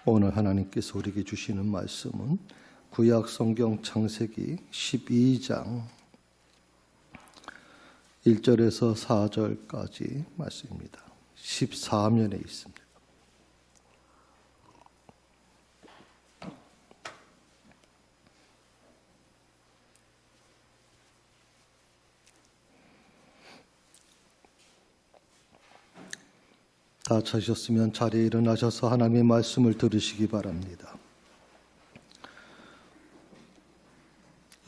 오늘 하나님께서 우리에게 주시는 말씀은 구약 성경 창세기 12장 1절에서 4절까지 말씀입니다. 14면에 있습니다. 다 찾으셨으면 자리에 일어나셔서 하나님의 말씀을 들으시기 바랍니다.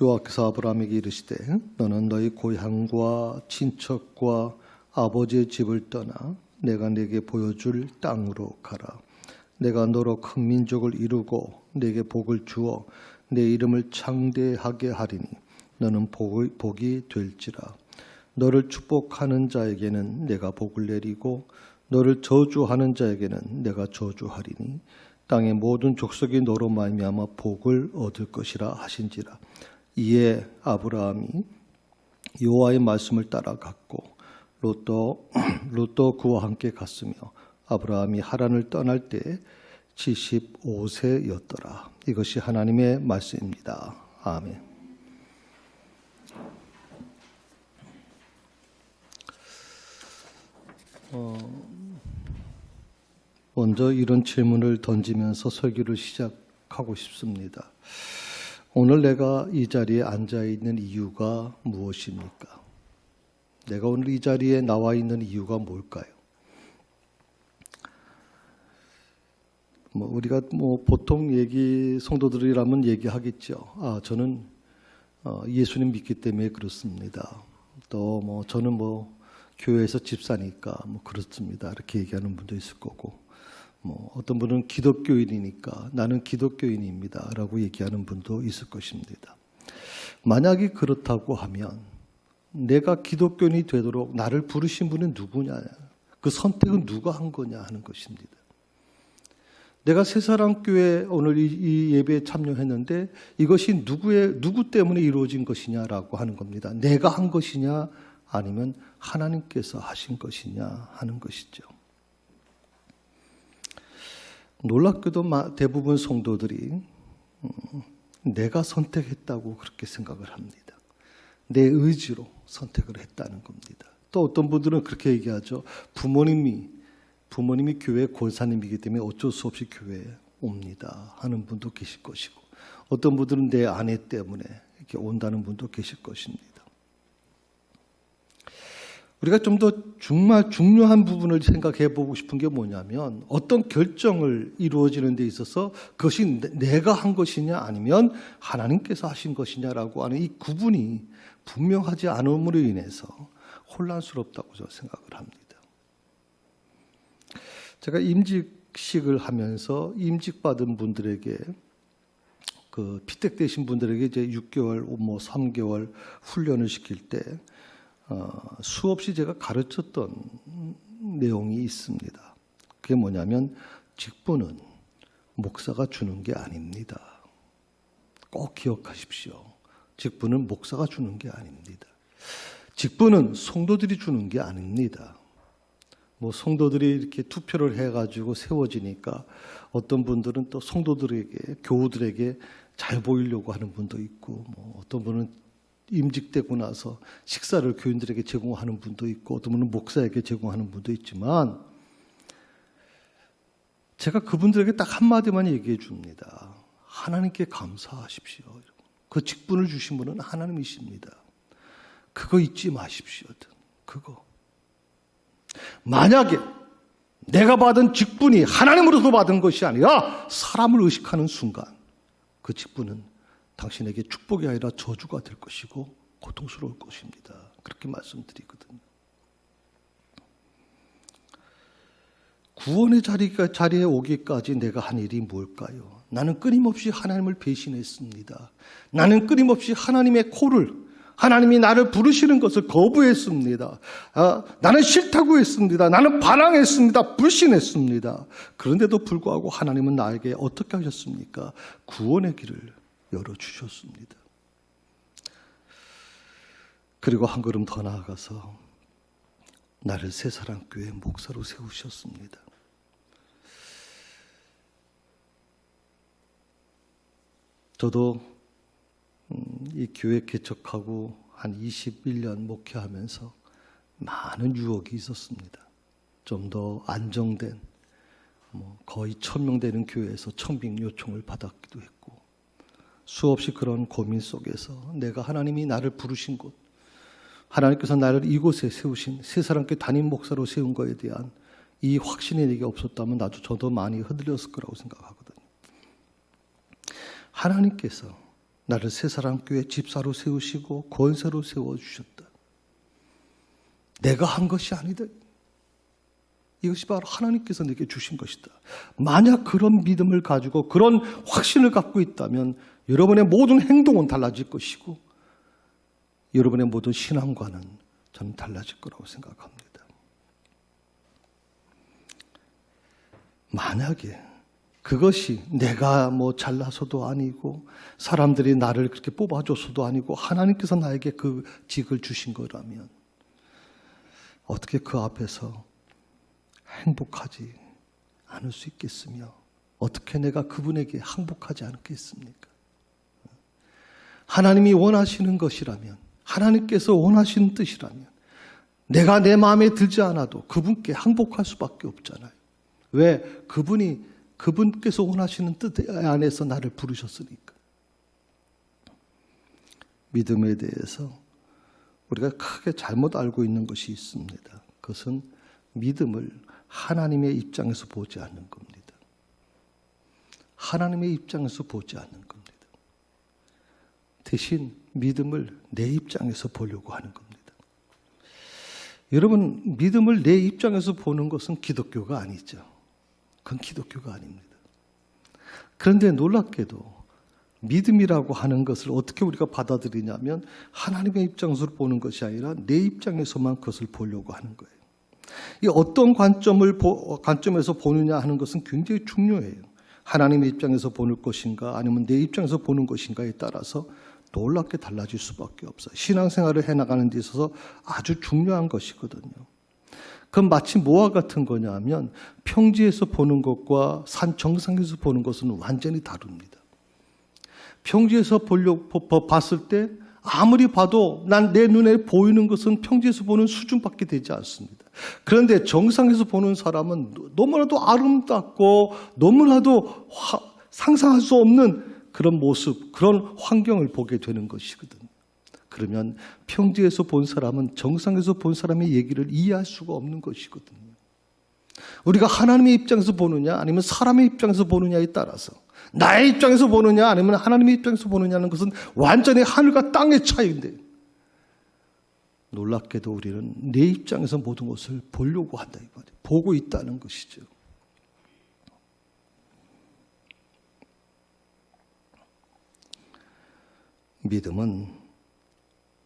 여호와께서 아브라함에게 이르시되 너는 너희 고향과 친척과 아버지의 집을 떠나 내가 네게 보여줄 땅으로 가라. 내가 너로 큰 민족을 이루고 네게 복을 주어 내 이름을 창대하게 하리니 너는 복이 될지라. 너를 축복하는 자에게는 내가 복을 내리고 너를 저주하는 자에게는 내가 저주하리니 땅의 모든 족속이 너로 말미암아 복을 얻을 것이라 하신지라. 이에 아브라함이 여호와의 말씀을 따라갔고 롯도 그와 함께 갔으며 아브라함이 하란을 떠날 때 75세였더라. 이것이 하나님의 말씀입니다. 아멘. 먼저 이런 질문을 던지면서 설교를 시작하고 싶습니다. 오늘 내가 이 자리에 앉아 있는 이유가 무엇입니까? 내가 오늘 이 자리에 나와 있는 이유가 뭘까요? 우리가 보통 성도들이라면 얘기하겠죠. 저는 예수님 믿기 때문에 그렇습니다. 또 저는 교회에서 집사니까 그렇습니다. 이렇게 얘기하는 분도 있을 거고, 어떤 분은 기독교인이니까 나는 기독교인입니다 라고 얘기하는 분도 있을 것입니다. 만약에 그렇다고 하면 내가 기독교인이 되도록 나를 부르신 분은 누구냐, 그 선택은 누가 한 거냐 하는 것입니다. 내가 새사랑교회 오늘 이 예배에 참여했는데 이것이 누구 때문에 이루어진 것이냐라고 하는 겁니다. 내가 한 것이냐 아니면 하나님께서 하신 것이냐 하는 것이죠. 놀랍게도 대부분 성도들이 내가 선택했다고 그렇게 생각을 합니다. 내 의지로 선택을 했다는 겁니다. 또 어떤 분들은 그렇게 얘기하죠. 부모님이 교회 권사님이기 때문에 어쩔 수 없이 교회에 옵니다 하는 분도 계실 것이고, 어떤 분들은 내 아내 때문에 이렇게 온다는 분도 계실 것입니다. 우리가 좀 더 정말 중요한 부분을 생각해 보고 싶은 게 뭐냐면, 어떤 결정을 이루어지는 데 있어서 그것이 내가 한 것이냐 아니면 하나님께서 하신 것이냐라고 하는 이 구분이 분명하지 않음으로 인해서 혼란스럽다고 저는 생각을 합니다. 제가 임직식을 하면서 임직받은 분들에게, 피택되신 분들에게 이제 6개월, 3개월 훈련을 시킬 때 수없이 제가 가르쳤던 내용이 있습니다. 그게 뭐냐면, 직분은 목사가 주는 게 아닙니다. 꼭 기억하십시오. 직분은 목사가 주는 게 아닙니다. 직분은 성도들이 주는 게 아닙니다. 성도들이 이렇게 투표를 해가지고 세워지니까 어떤 분들은 또 성도들에게, 교우들에게 잘 보이려고 하는 분도 있고, 어떤 분은 임직되고 나서 식사를 교인들에게 제공하는 분도 있고, 어떤 분은 목사에게 제공하는 분도 있지만, 제가 그분들에게 딱 한마디만 얘기해 줍니다. 하나님께 감사하십시오. 그 직분을 주신 분은 하나님이십니다. 그거 잊지 마십시오. 그거. 만약에 내가 받은 직분이 하나님으로서 받은 것이 아니라 사람을 의식하는 순간, 그 직분은 당신에게 축복이 아니라 저주가 될 것이고 고통스러울 것입니다. 그렇게 말씀드리거든요. 구원의 자리에 오기까지 내가 한 일이 뭘까요? 나는 끊임없이 하나님을 배신했습니다. 나는 끊임없이 하나님이 나를 부르시는 것을 거부했습니다. 나는 싫다고 했습니다. 나는 반항했습니다. 불신했습니다. 그런데도 불구하고 하나님은 나에게 어떻게 하셨습니까? 구원의 길을 열어주셨습니다. 그리고 한 걸음 더 나아가서 나를 새사랑교회 목사로 세우셨습니다. 저도 이 교회 개척하고 한 21년 목회하면서 많은 유혹이 있었습니다. 좀 더 안정된 거의 1000명 되는 교회에서 청빙 요청을 받았기도 했고, 수없이 그런 고민 속에서 내가 하나님이 나를 부르신 곳, 하나님께서 나를 이곳에 세우신, 세 사람께 담임 목사로 세운 것에 대한 이 확신이 내게 없었다면 저도 많이 흔들렸을 거라고 생각하거든요. 하나님께서 나를 세 사람 교회 집사로 세우시고 권세로 세워주셨다. 내가 한 것이 아니다. 이것이 바로 하나님께서 내게 주신 것이다. 만약 그런 믿음을 가지고 그런 확신을 갖고 있다면 여러분의 모든 행동은 달라질 것이고 여러분의 모든 신앙관은 저는 달라질 거라고 생각합니다. 만약에 그것이 내가 잘나서도 아니고 사람들이 나를 그렇게 뽑아줘서도 아니고 하나님께서 나에게 그 직을 주신 거라면 어떻게 그 앞에서 행복하지 않을 수 있겠으며 어떻게 내가 그분에게 항복하지 않겠습니까? 하나님이 원하시는 것이라면, 하나님께서 원하시는 뜻이라면 내가 내 마음에 들지 않아도 그분께 항복할 수밖에 없잖아요. 왜? 그분께서 원하시는 뜻 안에서 나를 부르셨으니까. 믿음에 대해서 우리가 크게 잘못 알고 있는 것이 있습니다. 그것은 믿음을 하나님의 입장에서 보지 않는 겁니다. 하나님의 입장에서 보지 않는 겁니다. 대신 믿음을 내 입장에서 보려고 하는 겁니다. 여러분, 믿음을 내 입장에서 보는 것은 기독교가 아니죠. 그건 기독교가 아닙니다. 그런데 놀랍게도 믿음이라고 하는 것을 어떻게 우리가 받아들이냐면 하나님의 입장에서 보는 것이 아니라 내 입장에서만 그것을 보려고 하는 거예요. 이 어떤 관점에서 보느냐 하는 것은 굉장히 중요해요. 하나님의 입장에서 보는 것인가 아니면 내 입장에서 보는 것인가에 따라서 놀랍게 달라질 수밖에 없어요. 신앙생활을 해나가는 데 있어서 아주 중요한 것이거든요. 그건 마치 뭐와 같은 거냐면 평지에서 보는 것과 산 정상에서 보는 것은 완전히 다릅니다. 평지에서 봤을 때 아무리 봐도 난 내 눈에 보이는 것은 평지에서 보는 수준밖에 되지 않습니다. 그런데 정상에서 보는 사람은 너무나도 아름답고 너무나도 상상할 수 없는 그런 모습, 그런 환경을 보게 되는 것이거든요. 그러면 평지에서 본 사람은 정상에서 본 사람의 얘기를 이해할 수가 없는 것이거든요. 우리가 하나님의 입장에서 보느냐 아니면 사람의 입장에서 보느냐에 따라서, 나의 입장에서 보느냐 아니면 하나님의 입장에서 보느냐는 것은 완전히 하늘과 땅의 차이인데, 놀랍게도 우리는 내 입장에서 모든 것을 보려고 한다, 이 말이에요. 보고 있다는 것이죠. 믿음은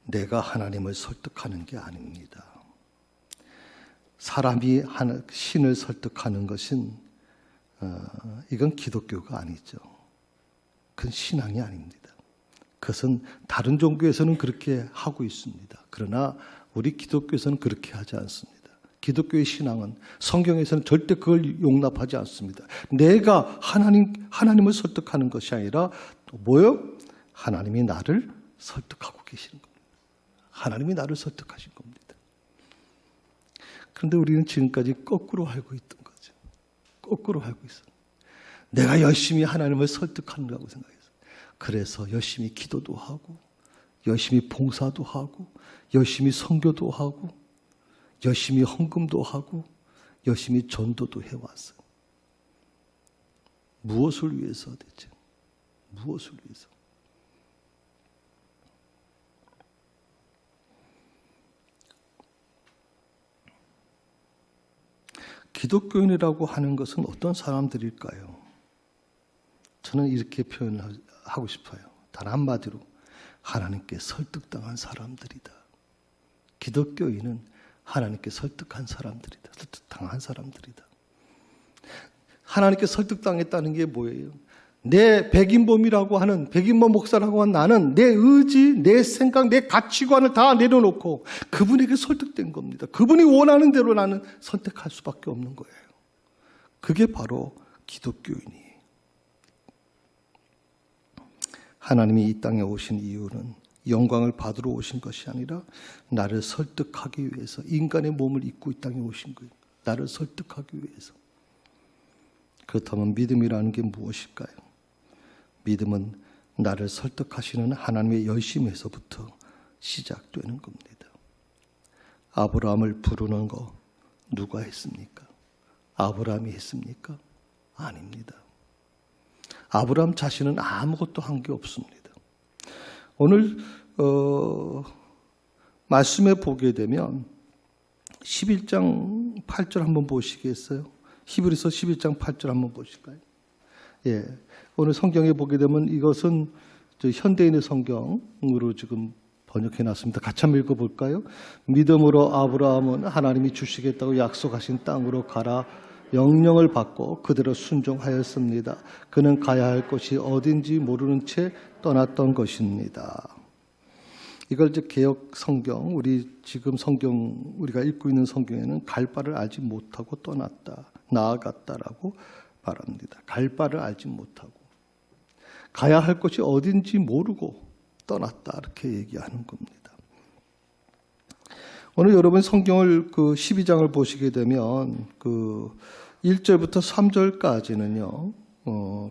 내가 하나님을 설득하는 게 아닙니다. 사람이 신을 설득하는 것은 이건 기독교가 아니죠. 그건 신앙이 아닙니다. 그것은 다른 종교에서는 그렇게 하고 있습니다. 그러나 우리 기독교에서는 그렇게 하지 않습니다. 기독교의 신앙은 성경에서는 절대 그걸 용납하지 않습니다. 내가 하나님을 설득하는 것이 아니라 뭐요? 하나님이 나를 설득하고 계시는 겁니다. 하나님이 나를 설득하신 겁니다. 그런데 우리는 지금까지 거꾸로 알고 있던 거죠. 거꾸로 알고 있어요. 내가 열심히 하나님을 설득하는다고 생각했어요. 그래서 열심히 기도도 하고 열심히 봉사도 하고 열심히 선교도 하고 열심히 헌금도 하고 열심히 전도도 해왔어요. 무엇을 위해서 대체? 무엇을 위해서? 기독교인이라고 하는 것은 어떤 사람들일까요? 저는 이렇게 표현하고 싶어요. 단 한마디로 하나님께 설득당한 사람들이다. 기독교인은 하나님께 설득한 사람들이다. 설득당한 사람들이다. 하나님께 설득당했다는 게 뭐예요? 내 백인범이라고 하는, 백인범 목사라고 하는 나는 내 의지, 내 생각, 내 가치관을 다 내려놓고 그분에게 설득된 겁니다. 그분이 원하는 대로 나는 선택할 수밖에 없는 거예요. 그게 바로 기독교인이에요. 하나님이 이 땅에 오신 이유는 영광을 받으러 오신 것이 아니라 나를 설득하기 위해서 인간의 몸을 입고 이 땅에 오신 거예요. 나를 설득하기 위해서. 그렇다면 믿음이라는 게 무엇일까요? 믿음은 나를 설득하시는 하나님의 열심에서부터 시작되는 겁니다. 아브라함을 부르는 거 누가 했습니까? 아브라함이 했습니까? 아닙니다. 아브라함 자신은 아무것도 한 게 없습니다. 오늘 말씀에 보게 되면 11장 8절 한번 보시겠어요? 히브리서 11장 8절 한번 보실까요? 예, 오늘 성경에 보게 되면 이것은 현대인의 성경으로 지금 번역해 놨습니다. 같이 한번 읽어볼까요? 믿음으로 아브라함은 하나님이 주시겠다고 약속하신 땅으로 가라 명령을 받고 그대로 순종하였습니다. 그는 가야 할 곳이 어딘지 모르는 채 떠났던 것입니다. 이걸 이제 개역 성경, 우리 지금 성경 우리가 읽고 있는 성경에는 갈 바를 알지 못하고 떠났다, 나아갔다라고 말합니다. 갈 바를 알지 못하고 가야 할 곳이 어딘지 모르고 떠났다 이렇게 얘기하는 겁니다. 오늘 여러분 성경을 12장을 보시게 되면 1절부터 3절까지는요.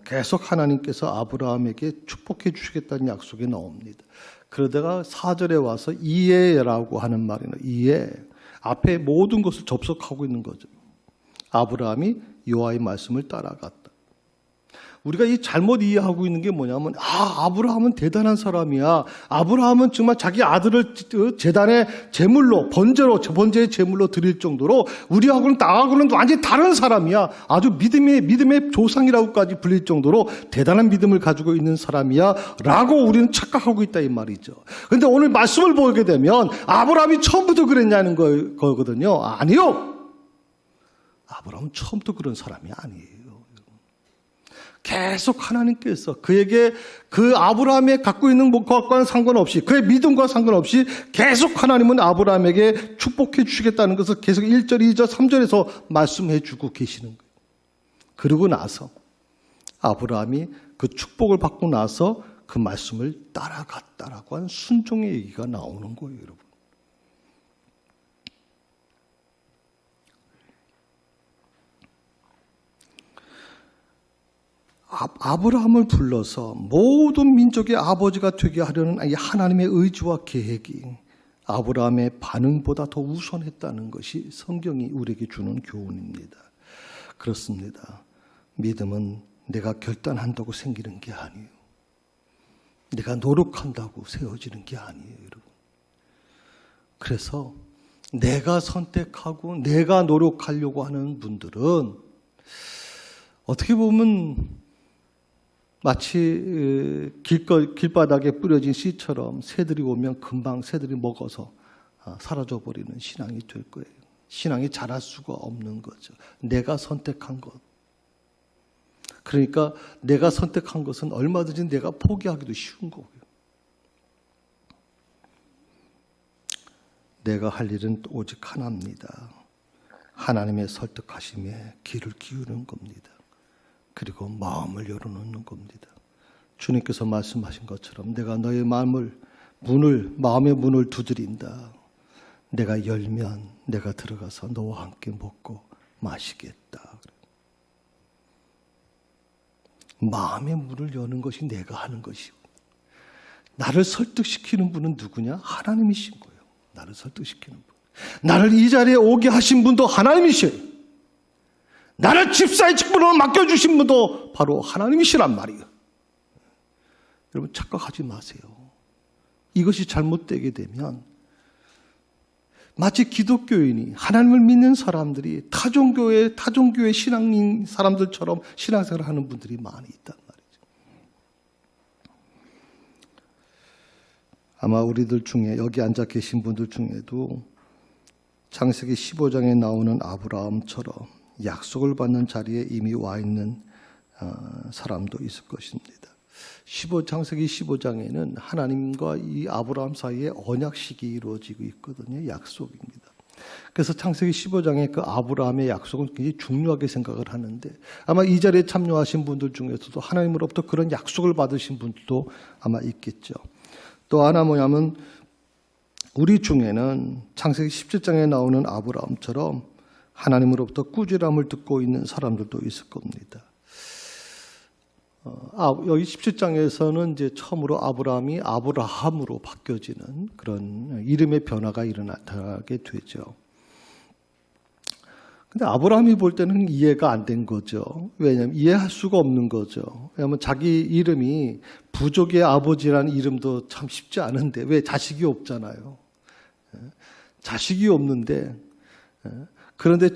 계속 하나님께서 아브라함에게 축복해 주시겠다는 약속이 나옵니다. 그러다가 4절에 와서 이에라고 하는 말이나 이에 앞에 모든 것을 접속하고 있는 거죠. 아브라함이 여호와의 말씀을 따라갔다. 우리가 이 잘못 이해하고 있는 게 뭐냐면 아브라함은 대단한 사람이야. 아브라함은 정말 자기 아들을 제단의 제물로 번제의 제물로 드릴 정도로 우리하고는 나하고는 완전히 다른 사람이야. 아주 믿음의 조상이라고까지 불릴 정도로 대단한 믿음을 가지고 있는 사람이야 라고 우리는 착각하고 있다 이 말이죠. 그런데 오늘 말씀을 보게 되면 아브라함이 처음부터 그랬냐는 거거든요. 아니요. 아브라함은 처음부터 그런 사람이 아니에요. 계속 하나님께서 그에게 그 아브라함이 갖고 있는 것과는 상관없이 그의 믿음과 상관없이 계속 하나님은 아브라함에게 축복해 주시겠다는 것을 계속 1절, 2절, 3절에서 말씀해 주고 계시는 거예요. 그러고 나서 아브라함이 그 축복을 받고 나서 그 말씀을 따라갔다라고 하는 순종의 얘기가 나오는 거예요, 여러분. 아브라함을 불러서 모든 민족의 아버지가 되게 하려는 하나님의 의지와 계획이 아브라함의 반응보다 더 우선했다는 것이 성경이 우리에게 주는 교훈입니다. 그렇습니다. 믿음은 내가 결단한다고 생기는 게 아니에요. 내가 노력한다고 세워지는 게 아니에요, 여러분. 그래서 내가 선택하고 내가 노력하려고 하는 분들은 어떻게 보면 마치 길바닥에 뿌려진 씨처럼 새들이 오면 금방 새들이 먹어서 사라져버리는 신앙이 될 거예요. 신앙이 자랄 수가 없는 거죠. 내가 선택한 것. 그러니까 내가 선택한 것은 얼마든지 내가 포기하기도 쉬운 거고요. 내가 할 일은 오직 하나입니다. 하나님의 설득하심에 귀를 기울이는 겁니다. 그리고 마음을 열어놓는 겁니다. 주님께서 말씀하신 것처럼 내가 너의 마음의 문을 두드린다. 내가 열면 내가 들어가서 너와 함께 먹고 마시겠다. 마음의 문을 여는 것이 내가 하는 것이고 나를 설득시키는 분은 누구냐? 하나님이신 거예요. 나를 설득시키는 분. 나를 이 자리에 오게 하신 분도 하나님이셔요. 나를 집사의 직분으로 맡겨주신 분도 바로 하나님이시란 말이에요. 여러분 착각하지 마세요. 이것이 잘못되게 되면 마치 기독교인이 하나님을 믿는 사람들이 타종교의 신앙인 사람들처럼 신앙생활을 하는 분들이 많이 있단 말이죠. 아마 우리들 중에 여기 앉아 계신 분들 중에도 창세기 15장에 나오는 아브라함처럼 약속을 받는 자리에 이미 와 있는 사람도 있을 것입니다. 창세기 15장에는 하나님과 이 아브라함 사이에 언약식이 이루어지고 있거든요. 약속입니다. 그래서 창세기 15장의 그 아브라함의 약속은 굉장히 중요하게 생각을 하는데 아마 이 자리에 참여하신 분들 중에서도 하나님으로부터 그런 약속을 받으신 분들도 아마 있겠죠. 또 하나 뭐냐면 우리 중에는 창세기 17장에 나오는 아브라함처럼 하나님으로부터 꾸지람을 듣고 있는 사람들도 있을 겁니다. 여기 17장에서는 이제 처음으로 아브라함이 아브라함으로 바뀌어지는 그런 이름의 변화가 일어나게 되죠. 근데 아브라함이 볼 때는 이해가 안 된 거죠. 왜냐하면 이해할 수가 없는 거죠. 왜냐하면 자기 이름이 부족의 아버지라는 이름도 참 쉽지 않은데 왜 자식이 없잖아요. 자식이 없는데 그런데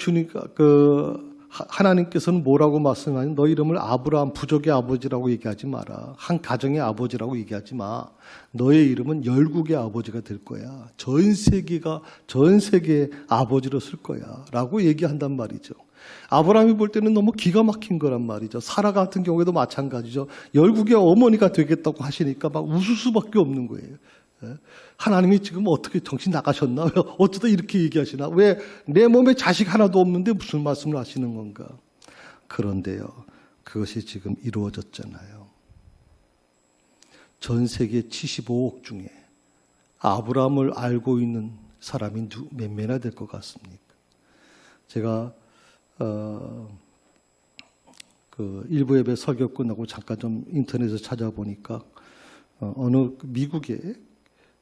하나님께서는 뭐라고 말씀하냐면 너 이름을 아브라함 부족의 아버지라고 얘기하지 마라. 한 가정의 아버지라고 얘기하지 마. 너의 이름은 열국의 아버지가 될 거야. 전 세계의 아버지로 쓸 거야. 라고 얘기한단 말이죠. 아브라함이 볼 때는 너무 기가 막힌 거란 말이죠. 사라 같은 경우에도 마찬가지죠. 열국의 어머니가 되겠다고 하시니까 막 웃을 수밖에 없는 거예요. 하나님이 지금 어떻게 정신 나가셨나? 어쩌다 이렇게 얘기하시나? 왜 내 몸에 자식 하나도 없는데 무슨 말씀을 하시는 건가? 그런데요, 그것이 지금 이루어졌잖아요. 전 세계 75억 중에 아브라함을 알고 있는 사람이 몇 명이나 될 것 같습니까? 제가 그 일부 예배 설교 끝나고 잠깐 좀 인터넷에서 찾아보니까 어느 미국의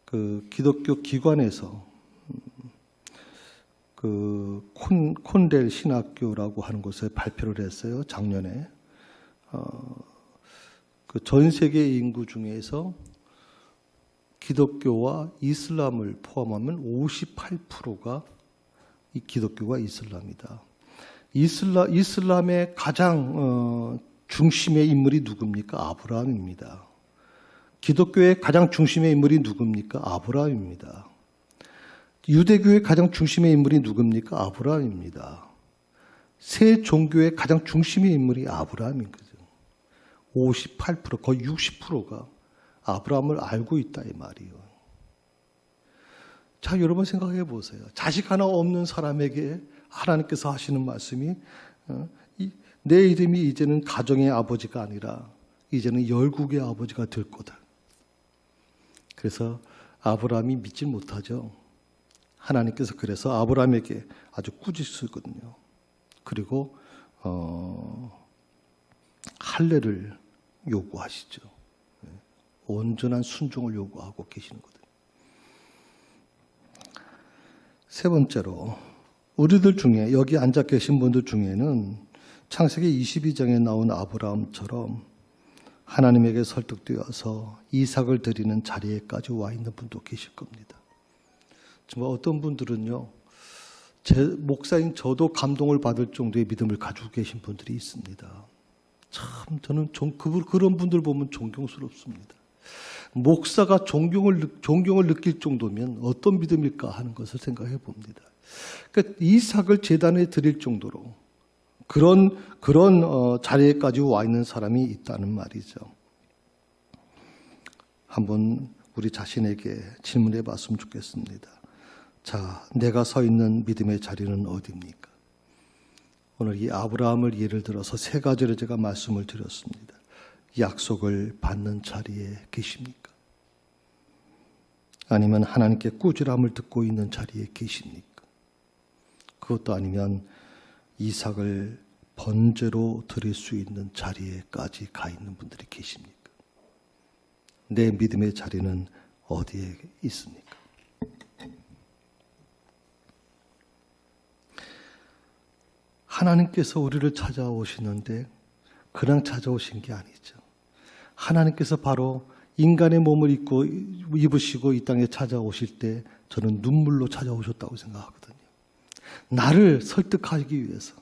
그 기독교 기관에서 그 콘델 신학교라고 하는 곳에 발표를 했어요. 작년에 그 전 세계 인구 중에서 기독교와 이슬람을 포함하면 58%가 이 기독교가 이슬람이다. 이슬람의 가장 중심의 인물이 누굽니까? 아브라함입니다. 기독교의 가장 중심의 인물이 누굽니까? 아브라함입니다. 유대교의 가장 중심의 인물이 누굽니까? 아브라함입니다. 새 종교의 가장 중심의 인물이 아브라함이거든요. 58%, 거의 60%가 아브라함을 알고 있다 이 말이에요. 자, 여러분 생각해 보세요. 자식 하나 없는 사람에게 하나님께서 하시는 말씀이 내 이름이 이제는 가정의 아버지가 아니라 이제는 열국의 아버지가 될 거다. 그래서 아브라함이 믿지 못하죠. 하나님께서 그래서 아브라함에게 아주 꾸짖으거든요. 그리고 할례를 요구하시죠. 온전한 순종을 요구하고 계시는 거거든요. 세 번째로 우리들 중에 여기 앉아 계신 분들 중에는 창세기 22장에 나온 아브라함처럼 하나님에게 설득되어서 이삭을 드리는 자리에까지 와 있는 분도 계실 겁니다. 정말 어떤 분들은요, 제 목사인 저도 감동을 받을 정도의 믿음을 가지고 계신 분들이 있습니다. 참 저는 그런 분들 보면 존경스럽습니다. 목사가 존경을 느낄 정도면 어떤 믿음일까 하는 것을 생각해 봅니다. 그러니까 이삭을 제단에 드릴 정도로 그런 자리에까지 와 있는 사람이 있다는 말이죠. 한번 우리 자신에게 질문해 봤으면 좋겠습니다. 자, 내가 서 있는 믿음의 자리는 어디입니까? 오늘 이 아브라함을 예를 들어서 세 가지를 제가 말씀을 드렸습니다. 약속을 받는 자리에 계십니까? 아니면 하나님께 꾸지람을 듣고 있는 자리에 계십니까? 그것도 아니면 이삭을 번제로 드릴 수 있는 자리에까지 가 있는 분들이 계십니까? 내 믿음의 자리는 어디에 있습니까? 하나님께서 우리를 찾아오시는데 그냥 찾아오신 게 아니죠. 하나님께서 바로 인간의 몸을 입으시고 이 땅에 찾아오실 때 저는 눈물로 찾아오셨다고 생각하거든요. 나를 설득하기 위해서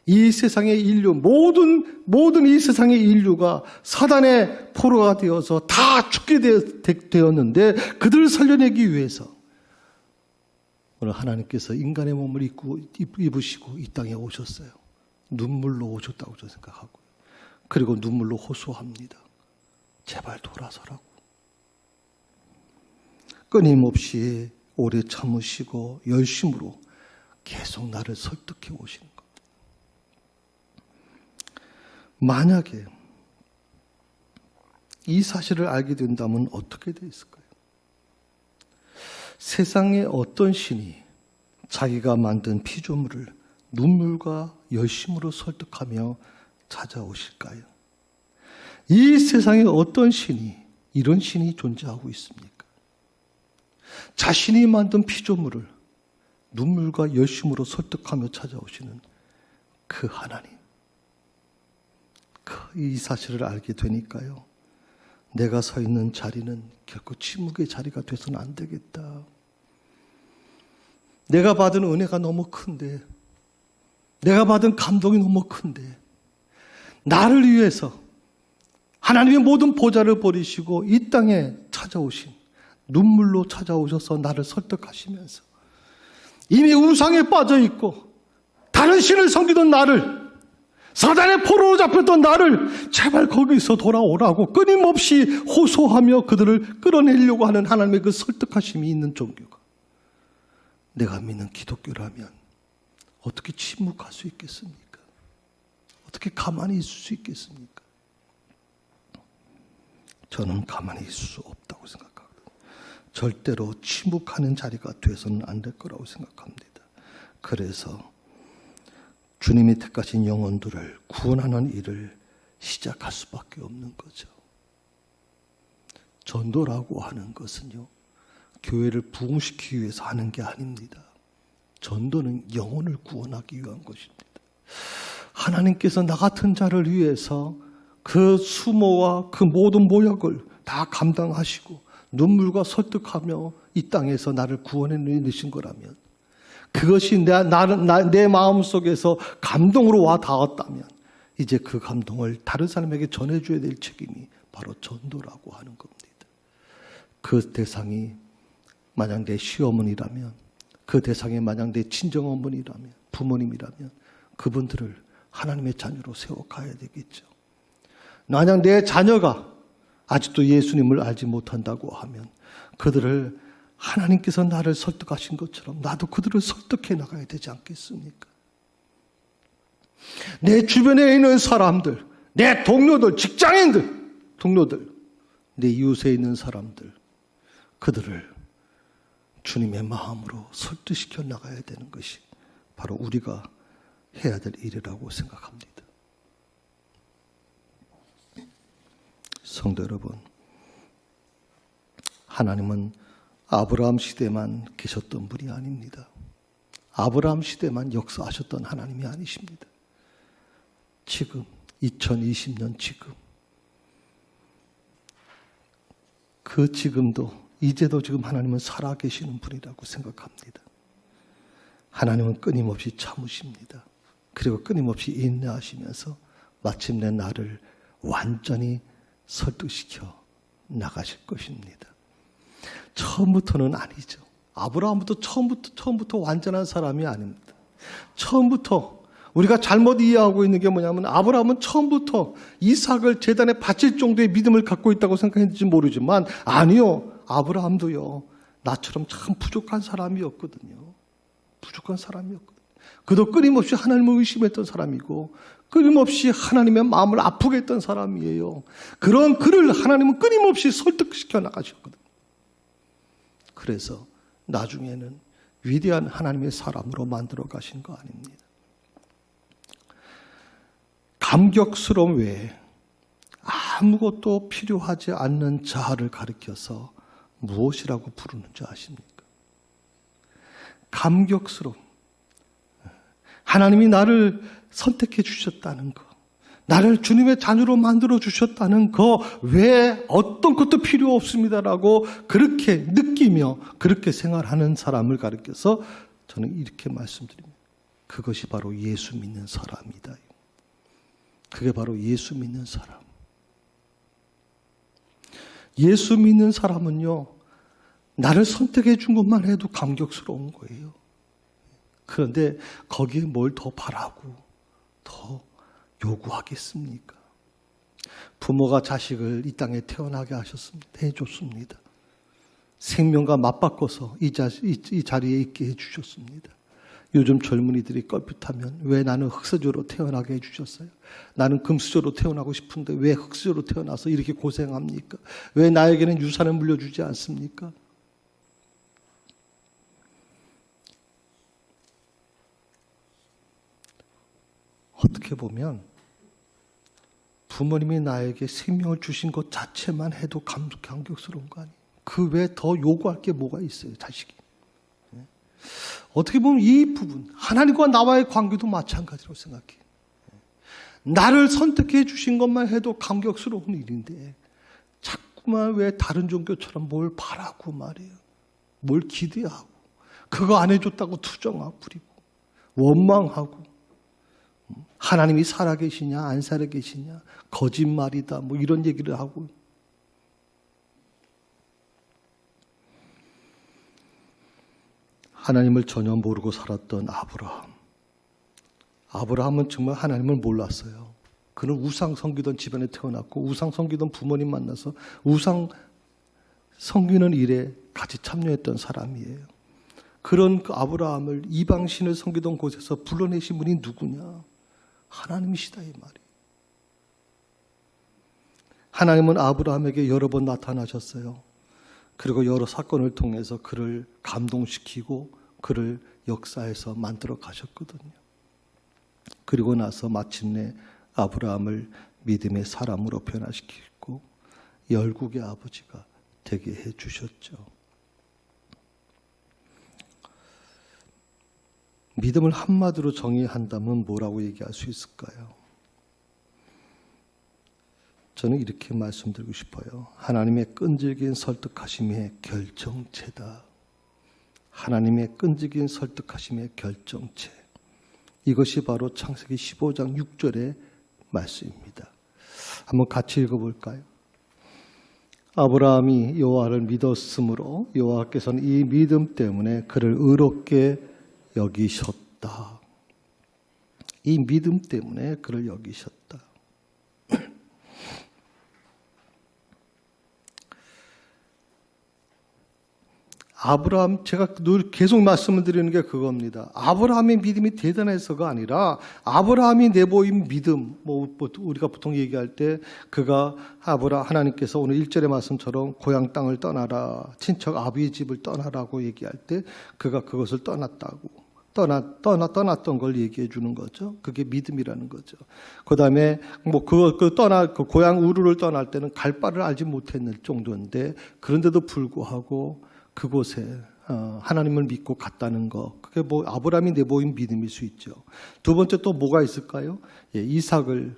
이 세상의 인류, 모든 이 세상의 인류가 사단의 포로가 되어서 다 죽게 되었는데 그들을 살려내기 위해서 오늘 하나님께서 인간의 몸을 입으시고 이 땅에 오셨어요. 눈물로 오셨다고 저는 생각하고요. 그리고 눈물로 호소합니다. 제발 돌아서라고. 끊임없이 오래 참으시고 열심으로 계속 나를 설득해 오시는 겁니다. 만약에 이 사실을 알게 된다면 어떻게 되었을까요? 세상의 어떤 신이 자기가 만든 피조물을 눈물과 열심으로 설득하며 찾아오실까요? 이 세상에 어떤 신이, 이런 신이 존재하고 있습니까? 자신이 만든 피조물을 눈물과 열심으로 설득하며 찾아오시는 그 하나님. 이 사실을 알게 되니까요, 내가 서 있는 자리는 결코 침묵의 자리가 돼서는 안 되겠다. 내가 받은 은혜가 너무 큰데, 내가 받은 감동이 너무 큰데, 나를 위해서 하나님의 모든 보좌를 버리시고 이 땅에 찾아오신, 눈물로 찾아오셔서 나를 설득하시면서 이미 우상에 빠져 있고 다른 신을 섬기던 나를, 사단의 포로로 잡혔던 나를 제발 거기서 돌아오라고 끊임없이 호소하며 그들을 끌어내려고 하는 하나님의 그 설득하심이 있는 종교가 내가 믿는 기독교라면 어떻게 침묵할 수 있겠습니까? 어떻게 가만히 있을 수 있겠습니까? 저는 가만히 있을 수 없다고 생각하거든요. 절대로 침묵하는 자리가 돼서는 안 될 거라고 생각합니다. 그래서 주님이 택하신 영혼들을 구원하는 일을 시작할 수밖에 없는 거죠. 전도라고 하는 것은요, 교회를 부흥시키기 위해서 하는 게 아닙니다. 전도는 영혼을 구원하기 위한 것입니다. 하나님께서 나 같은 자를 위해서 그 수모와 그 모든 모욕을 다 감당하시고 눈물과 설득하며 이 땅에서 나를 구원해 내신 거라면, 그것이 내 마음속에서 감동으로 와 닿았다면 이제 그 감동을 다른 사람에게 전해줘야 될 책임이 바로 전도라고 하는 겁니다. 그 대상이 만약 내 시어머니라면, 그 대상이 만약 내 친정어머니라면, 부모님이라면 그분들을 하나님의 자녀로 세워가야 되겠죠. 만약 내 자녀가 아직도 예수님을 알지 못한다고 하면 그들을 하나님께서 나를 설득하신 것처럼 나도 그들을 설득해 나가야 되지 않겠습니까? 내 주변에 있는 사람들, 내 동료들, 직장인들, 동료들, 내 이웃에 있는 사람들, 그들을 주님의 마음으로 설득시켜 나가야 되는 것이 바로 우리가 해야 될 일이라고 생각합니다. 성도 여러분, 하나님은 아브라함 시대만 계셨던 분이 아닙니다. 아브라함 시대만 역사하셨던 하나님이 아니십니다. 지금 2020년 지금, 그 지금도 이제도 지금 하나님은 살아계시는 분이라고 생각합니다. 하나님은 끊임없이 참으십니다. 그리고 끊임없이 인내하시면서 마침내 나를 완전히 설득시켜 나가실 것입니다. 처음부터는 아니죠. 아브라함부터 처음부터 완전한 사람이 아닙니다. 처음부터 우리가 잘못 이해하고 있는 게 뭐냐면, 아브라함은 처음부터 이삭을 제단에 바칠 정도의 믿음을 갖고 있다고 생각했는지 모르지만, 아니요, 아브라함도요, 나처럼 참 부족한 사람이었거든요. 부족한 사람이었거든요. 그도 끊임없이 하나님을 의심했던 사람이고 끊임없이 하나님의 마음을 아프게 했던 사람이에요. 그런 그를 하나님은 끊임없이 설득시켜 나가셨거든요. 그래서 나중에는 위대한 하나님의 사람으로 만들어 가신 거 아닙니다. 감격스러움 외에 아무것도 필요하지 않는 자아를 가리켜서 무엇이라고 부르는 줄 아십니까? 감격스러움. 하나님이 나를 선택해 주셨다는 것, 나를 주님의 자녀로 만들어 주셨다는 것 외에 어떤 것도 필요 없습니다라고 그렇게 느끼며 그렇게 생활하는 사람을 가리켜서 저는 이렇게 말씀드립니다. 그것이 바로 예수 믿는 사람이다. 그게 바로 예수 믿는 사람. 예수 믿는 사람은요, 나를 선택해 준 것만 해도 감격스러운 거예요. 그런데 거기에 뭘 더 바라고 더 요구하겠습니까? 부모가 자식을 이 땅에 태어나게 해줬습니다. 생명과 맞바꿔서 이 자리에 있게 해주셨습니다. 요즘 젊은이들이 껄핏하면 왜 나는 흙수저로 태어나게 해주셨어요? 나는 금수저로 태어나고 싶은데 왜 흙수저로 태어나서 이렇게 고생합니까? 왜 나에게는 유산을 물려주지 않습니까? 어떻게 보면 부모님이 나에게 생명을 주신 것 자체만 해도 감격스러운 거 아니에요? 그 외에 더 요구할 게 뭐가 있어요, 자식이? 어떻게 보면 이 부분, 하나님과 나와의 관계도 마찬가지로 생각해요. 나를 선택해 주신 것만 해도 감격스러운 일인데 자꾸만 왜 다른 종교처럼 뭘 바라고 말이에요. 뭘 기대하고 그거 안 해줬다고 투정하고 부리고 원망하고 하나님이 살아계시냐 안 살아계시냐 거짓말이다 뭐 이런 얘기를 하고 하나님을 전혀 모르고 살았던 아브라함은 정말 하나님을 몰랐어요. 그는 우상 섬기던 집안에 태어났고 우상 섬기던 부모님 만나서 우상 섬기는 일에 같이 참여했던 사람이에요. 그런 그 아브라함을 이방신을 섬기던 곳에서 불러내신 분이 누구냐? 하나님이시다 이 말이에요. 하나님은 아브라함에게 여러 번 나타나셨어요. 그리고 여러 사건을 통해서 그를 감동시키고 그를 역사에서 만들어 가셨거든요. 그리고 나서 마침내 아브라함을 믿음의 사람으로 변화시키고 열국의 아버지가 되게 해주셨죠. 믿음을 한마디로 정의한다면 뭐라고 얘기할 수 있을까요? 저는 이렇게 말씀드리고 싶어요. 하나님의 끈질긴 설득하심의 결정체다. 하나님의 끈질긴 설득하심의 결정체. 이것이 바로 창세기 15장 6절의 말씀입니다. 한번 같이 읽어볼까요? 아브라함이 여호와를 믿었으므로 여호와께서는 이 믿음 때문에 그를 의롭게 여기셨다. 이 믿음 때문에 그를 여기셨다. 아브라함, 제가 늘 계속 말씀을 드리는 게 그겁니다. 아브라함의 믿음이 대단해서가 아니라 아브라함이 내보인 믿음, 우리가 보통 얘기할 때 그가 하나님께서 오늘 1절의 말씀처럼 고향 땅을 떠나라, 친척 아비의 집을 떠나라고 얘기할 때 그가 그것을 떠났던 걸 얘기해 주는 거죠. 그게 믿음이라는 거죠. 그 다음에 고향 우르를 떠날 때는 갈 바를 알지 못했는 정도인데 그런데도 불구하고 그곳에 하나님을 믿고 갔다는 거, 그게 아브라함이 내보인 믿음일 수 있죠. 두 번째 또 뭐가 있을까요? 이삭을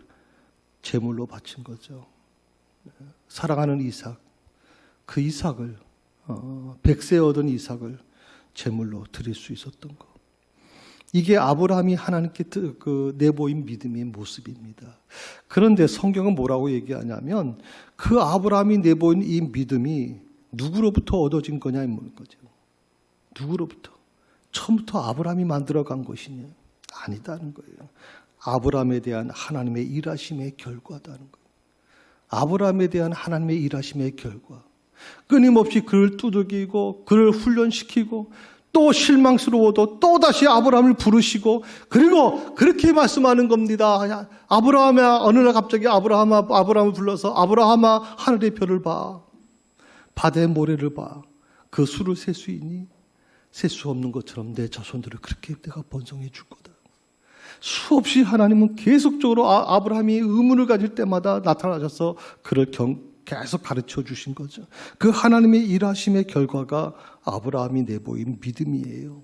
제물로 바친 거죠. 사랑하는 이삭, 그 이삭을 100세 얻은 이삭을 제물로 드릴 수 있었던 거. 이게 아브라함이 하나님께 내보인 믿음의 모습입니다. 그런데 성경은 뭐라고 얘기하냐면 그 아브라함이 내보인 이 믿음이 누구로부터 얻어진 거냐 이런 거죠. 누구로부터? 처음부터 아브라함이 만들어간 것이냐? 아니다는 거예요. 아브라함에 대한 하나님의 일하심의 결과다는 거예요. 아브라함에 대한 하나님의 일하심의 결과. 끊임없이 그를 두들기고 그를 훈련시키고 또 실망스러워도 또 다시 아브라함을 부르시고 그리고 그렇게 말씀하는 겁니다. 아브라함아, 어느 날 갑자기 아브라함을 불러서 아브라함아 하늘의 별을 봐. 바다의 모래를 봐. 그 수를 셀 수 있니? 셀 수 없는 것처럼 내 자손들을 그렇게 내가 번성해 줄 거다. 수없이 하나님은 계속적으로 아브라함이 의문을 가질 때마다 나타나셔서 그를 계속 가르쳐 주신 거죠. 그 하나님의 일하심의 결과가 아브라함이 내보인 믿음이에요.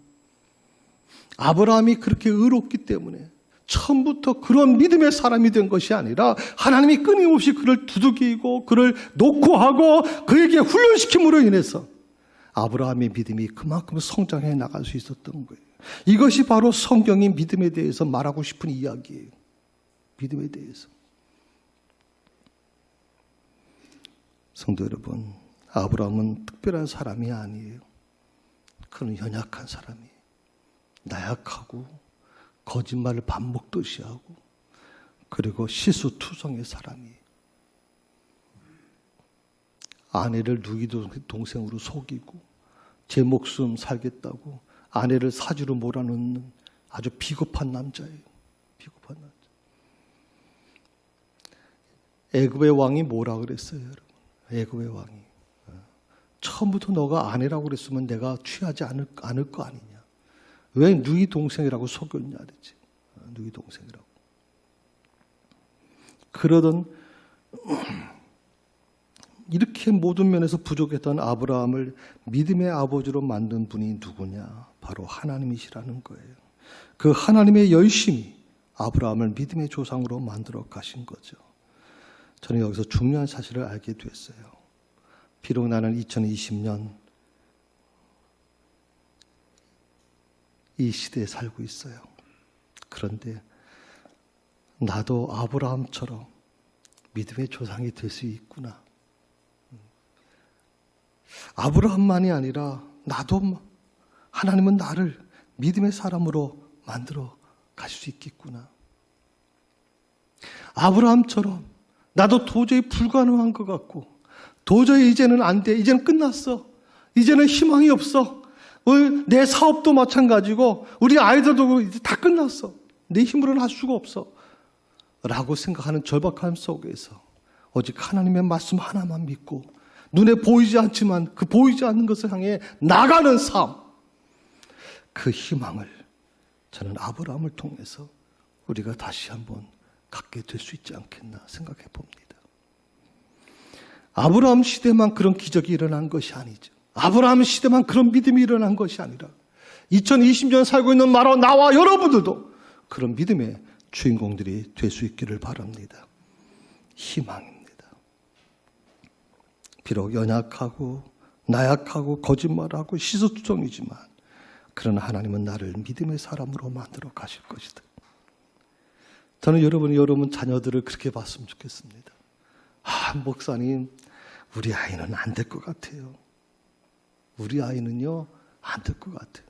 아브라함이 그렇게 의롭기 때문에 처음부터 그런 믿음의 사람이 된 것이 아니라 하나님이 끊임없이 그를 두들기고 그를 녹고하고 그에게 훈련시킴으로 인해서 아브라함의 믿음이 그만큼 성장해 나갈 수 있었던 거예요. 이것이 바로 성경이 믿음에 대해서 말하고 싶은 이야기예요. 믿음에 대해서. 성도 여러분, 아브라함은 특별한 사람이 아니에요. 그는 연약한 사람이에요. 나약하고 거짓말을 밥 먹듯이 하고 그리고 실수투성의 사람이에요. 아내를 누이 동생으로 속이고 제 목숨 살겠다고 아내를 사주로 몰아넣는 아주 비겁한 남자예요. 비겁한 남자. 애굽의 왕이 뭐라 그랬어요, 여러분? 애굽의 왕이 처음부터 너가 아내라고 그랬으면 내가 취하지 않을 거 아니냐. 왜 누이 동생이라고 속였냐 그랬지. 누이 동생이라고. 그러던 이렇게 모든 면에서 부족했던 아브라함을 믿음의 아버지로 만든 분이 누구냐? 바로 하나님이시라는 거예요. 그 하나님의 열심이 아브라함을 믿음의 조상으로 만들어 가신 거죠. 저는 여기서 중요한 사실을 알게 됐어요. 비록 나는 2020년 이 시대에 살고 있어요. 그런데 나도 아브라함처럼 믿음의 조상이 될 수 있구나. 아브라함만이 아니라 나도 하나님은 나를 믿음의 사람으로 만들어 가실 수 있겠구나. 아브라함처럼 나도 도저히 불가능한 것 같고 도저히 이제는 안 돼. 이제는 끝났어. 이제는 희망이 없어. 내 사업도 마찬가지고 우리 아이들도 이제 다 끝났어. 내 힘으로는 할 수가 없어. 라고 생각하는 절박함 속에서 오직 하나님의 말씀 하나만 믿고 눈에 보이지 않지만 그 보이지 않는 것을 향해 나가는 삶. 그 희망을 저는 아브라함을 통해서 우리가 다시 한번 갖게 될 수 있지 않겠나 생각해 봅니다. 아브라함 시대만 그런 기적이 일어난 것이 아니죠. 아브라함 시대만 그런 믿음이 일어난 것이 아니라 2020년 살고 있는 나와 여러분들도 그런 믿음의 주인공들이 될 수 있기를 바랍니다. 희망입니다. 비록 연약하고 나약하고 거짓말하고 시소투성이지만 그러나 하나님은 나를 믿음의 사람으로 만들어 가실 것이다. 저는 여러분 자녀들을 그렇게 봤으면 좋겠습니다. 목사님, 우리 아이는 안 될 것 같아요. 우리 아이는요, 안 될 것 같아요.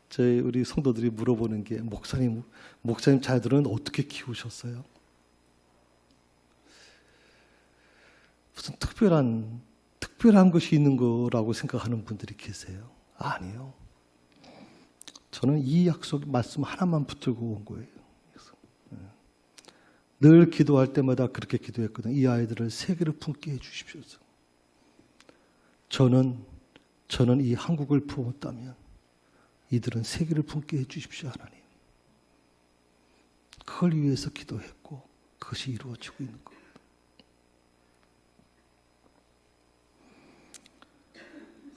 저희 우리 성도들이 물어보는 게 목사님 자녀들은 어떻게 키우셨어요? 무슨 특별한 것이 있는 거라고 생각하는 분들이 계세요. 아니요. 저는 이 약속 말씀 하나만 붙들고 온 거예요. 늘 기도할 때마다 그렇게 기도했거든요. 이 아이들을 세계를 품게 해주십시오. 저는 이 한국을 품었다면 이들은 세계를 품게 해주십시오, 하나님. 그걸 위해서 기도했고 그것이 이루어지고 있는 겁니다.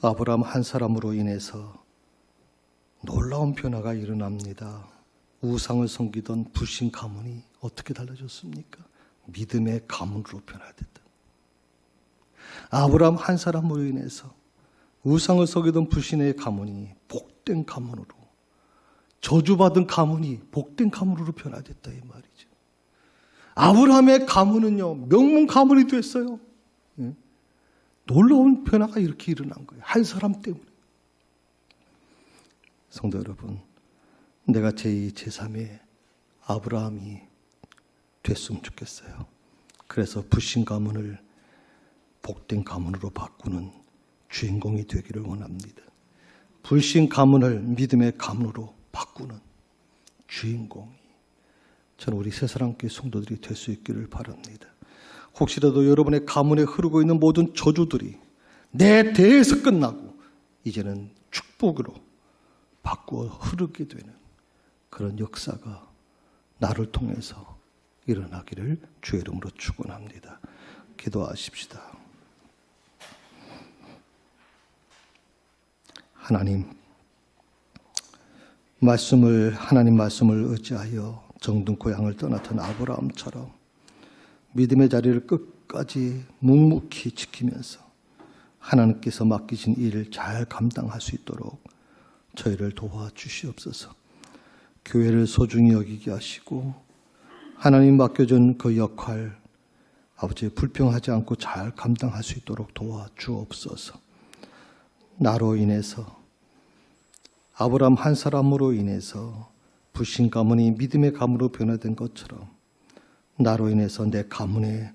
아브라함 한 사람으로 인해서 놀라운 변화가 일어납니다. 우상을 섬기던 불신 가문이 어떻게 달라졌습니까? 믿음의 가문으로 변화됐다. 아브라함 한 사람으로 인해서 우상을 섬기던 불신의 가문이 복된 가문으로, 저주받은 가문이 복된 가문으로 변화됐다 이 말이죠. 아브라함의 가문은요, 명문 가문이 됐어요. 놀라운 변화가 이렇게 일어난 거예요. 한 사람 때문에. 성도 여러분, 내가 제2, 제3의 아브라함이 됐으면 좋겠어요. 그래서 불신 가문을 복된 가문으로 바꾸는 주인공이 되기를 원합니다. 불신 가문을 믿음의 가문으로 바꾸는 주인공이 저는 우리 새사랑교회 성도들이 될 수 있기를 바랍니다. 혹시라도 여러분의 가문에 흐르고 있는 모든 저주들이 내 대에서 끝나고 이제는 축복으로 바꾸어 흐르게 되는 그런 역사가 나를 통해서 일어나기를 주의 이름으로 축원합니다. 기도하십시다. 하나님 말씀을 의지하여 정든 고향을 떠났던 아브라함처럼 믿음의 자리를 끝까지 묵묵히 지키면서 하나님께서 맡기신 일을 잘 감당할 수 있도록 저희를 도와주시옵소서. 교회를 소중히 여기게 하시고 하나님 맡겨준 그 역할 아버지 불평하지 않고 잘 감당할 수 있도록 도와주옵소서. 나로 인해서 아브라함 한 사람으로 인해서 불신 가문이 믿음의 가문으로 변화된 것처럼 나로 인해서 내 가문에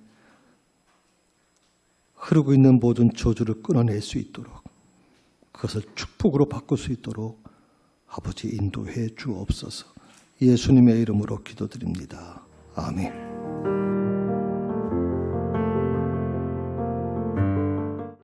흐르고 있는 모든 저주를 끊어낼 수 있도록 그것을 축복으로 바꿀 수 있도록 아버지 인도해 주옵소서. 예수님의 이름으로 기도드립니다. 아멘.